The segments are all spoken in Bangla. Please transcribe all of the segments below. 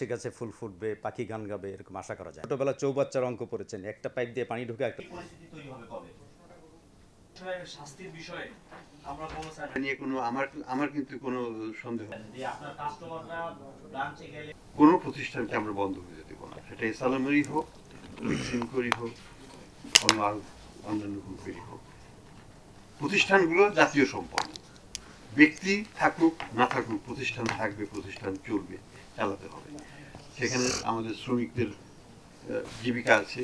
ঠিক আছে, ফুল ফুটবে, পাখি গান গাবে, এরকম আশা করা যায়। ছোটবেলা চৌবাচ্চার অঙ্ক পড়েছেন, একটা পাইপ দিয়ে পানি ঢুকে একটা পরিস্থিতি তৈরি হবে কবে? শাস্তির বিষয়ে আমরা কোনো সার্ভে নিয়ে কোনো আমার কিন্তু কোনো সন্দেহ নেই যে আপনার কাস্টমাররা ব্রাঞ্চে গেলে কোনো প্রতিষ্ঠানকে আমরা বন্ধ হয়ে যেতে দেব না, সেটা এসালামেরই হোক, সিমকোরই হোক, অন্যান্য গ্রুপেরই হোক। প্রতিষ্ঠানগুলো জাতীয় সম্পদ, ব্যক্তি থাকুক না থাকুক প্রতিষ্ঠান থাকবে, প্রতিষ্ঠান চলবে, চালাতে হবে। সেখানে আমাদের শ্রমিকদের জীবিকা আছে,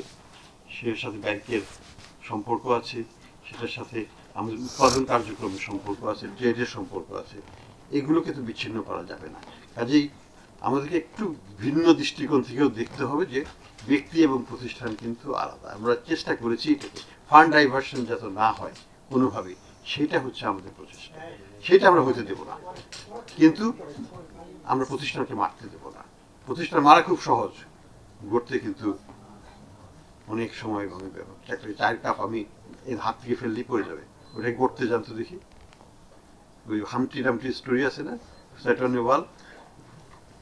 সেটার সাথে ব্যাংকের সম্পর্ক আছে, সেটার সাথে আমাদের উৎপাদন কার্যক্রমের সম্পর্ক আছে, ট্রেডের সম্পর্ক আছে। এগুলোকে তো বিচ্ছিন্ন করা যাবে না। কাজেই আমাদেরকে একটু ভিন্ন দৃষ্টিকোণ থেকেও দেখতে হবে যে ব্যক্তি এবং প্রতিষ্ঠান কিন্তু আলাদা। আমরা চেষ্টা করেছি এটাকে ফান্ড ডাইভার্সন যাতে না হয় কোনোভাবেই, সেটা হচ্ছে আমাদের প্রচেষ্টা। সেটা আমরা হতে দেব না, কিন্তু আমরা প্রতিষ্ঠানকে মারতে দেব না। প্রতিষ্ঠান মারা খুব সহজ, গড়তে কিন্তু অনেক সময় এবং চায়ের কাপ আমি এর হাত থেকে ফেললেই পড়ে যাবে। ওটাই গড়তে জানতো দেখি, ওই হামটি ডামটি স্টোরি আছে না, সেট অন এ ওয়াল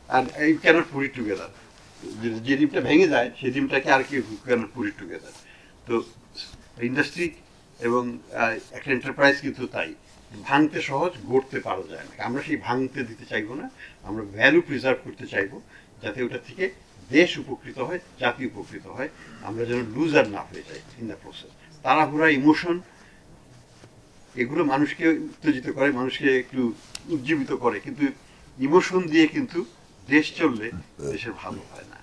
আর এই ক্যানট পুট ইট টুগেদার। যে ডিমটা ভেঙে যায় সেই ডিমটাকে আর কি ক্যানট পুট ইট টুগেদার। তো ইন্ডাস্ট্রি এবং একটা এন্টারপ্রাইজ কিন্তু তাই, ভাঙতে সহজ, গড়তে পারা যায় না। আমরা সেই ভাঙতে দিতে চাইবো না, আমরা ভ্যালু প্রিজার্ভ করতে চাইবো, যাতে ওটা থেকে দেশ উপকৃত হয়, জাতি উপকৃত হয়, আমরা যেন লুজার না হয়ে যাই ইন দ্য প্রসেস। তাড়াহুড়া, ইমোশন, এগুলো মানুষকে উত্তেজিত করে, মানুষকে একটু উজ্জীবিত করে, কিন্তু ইমোশন দিয়ে কিন্তু দেশ চললে দেশের ভালো হয় না।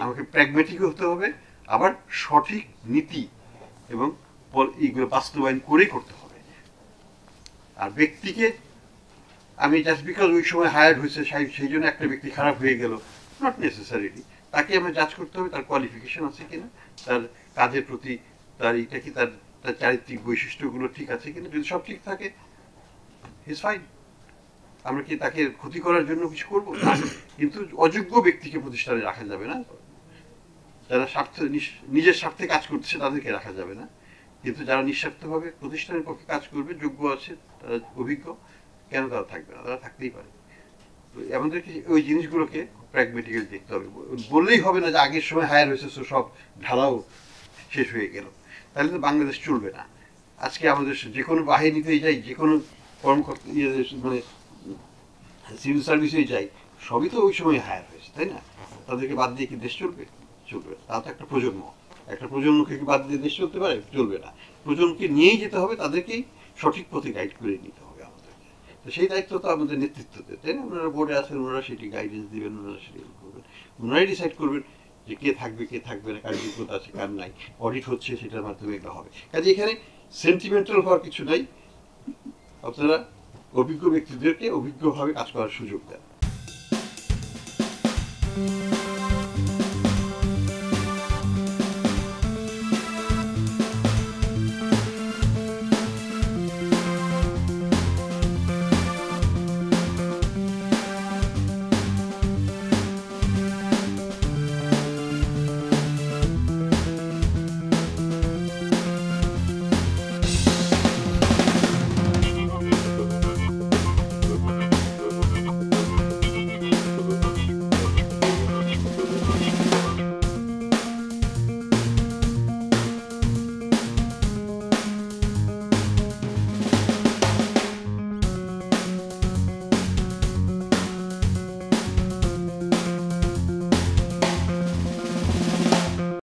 আমাকে প্র্যাগমেটিক হতে হবে, আবার সঠিক নীতি এবং এইগুলো বাস্তবায়ন করেই করতে হবে। আর ব্যক্তিকে আমি জাস্ট বিকজ ওই সময় হায়ার হয়েছে সেই জন্য একটা ব্যক্তি খারাপ হয়ে গেল, নট নেসেসারিলি। তাকে আমরা জাজ করতে হবে তার কোয়ালিফিকেশন আছে কিনা, তার কাজের প্রতি তার এটা কি, তার তার চারিত্রিক বৈশিষ্ট্যগুলো ঠিক আছে কিনা। যদি সব ঠিক থাকে, ইজ ফাইন। আমরা কি তাকে ক্ষতি করার জন্য কিছু করবো না, কিন্তু অযোগ্য ব্যক্তিকে প্রতিষ্ঠানে রাখা যাবে না। যারা নিজের স্বার্থে কাজ করছে তাদেরকে রাখা যাবে না, কিন্তু যারা নিঃস্বার্থভাবে প্রতিষ্ঠানের পক্ষে কাজ করবে, যোগ্য আছে, তারা অভিজ্ঞ, কেন তারা থাকবে না? তারা থাকতেই পারে। তো আমাদেরকে ওই জিনিসগুলোকে প্র্যাগমেটিক্যালি দেখতে হবে। বললেই হবে না যে আগের সময় হায়ার হয়েছে সব ঢালাও শেষ হয়ে গেল, তাহলে তো বাংলাদেশ চলবে না। আজকে আমাদের যে কোনো বাহিনীতেই যাই, যে কোনো কর্মকর্তা মানে সিভিল সার্ভিসেই যাই, সবই তো ওই সময় হায়ার হয়েছে, তাই না? তাদেরকে বাদ দিয়ে কি দেশ চলবে? চলবে না। তা তো একটা প্রজন্ম, একটা প্রজন্মকে কি বাদ দিয়ে দেশ চলতে পারে? চলবে না। প্রজন্মকে নিয়েই যেতে হবে, তাদেরকেই সঠিক পথে গাইড করে নিতে হবে আমাদেরকে। তো সেই দায়িত্ব তো আমাদের নেতৃত্বতে, তাই না? ওনারা বোর্ডে আছেন, ওনারা সেটি গাইডেন্স দিবেন, ওনারা সেটি করবেন, ওনারাই ডিসাইড করবেন যে কে থাকবে কে থাকবে না, কার যোগ্যতা আছে কার নাই, অডিট হচ্ছে সেটার মাধ্যমে এগুলো হবে। কাজে এখানে সেন্টিমেন্টাল হওয়ার কিছু নাই। আপনারা অভিজ্ঞ ব্যক্তিদেরকে অভিজ্ঞভাবে কাজ করার সুযোগ দেন।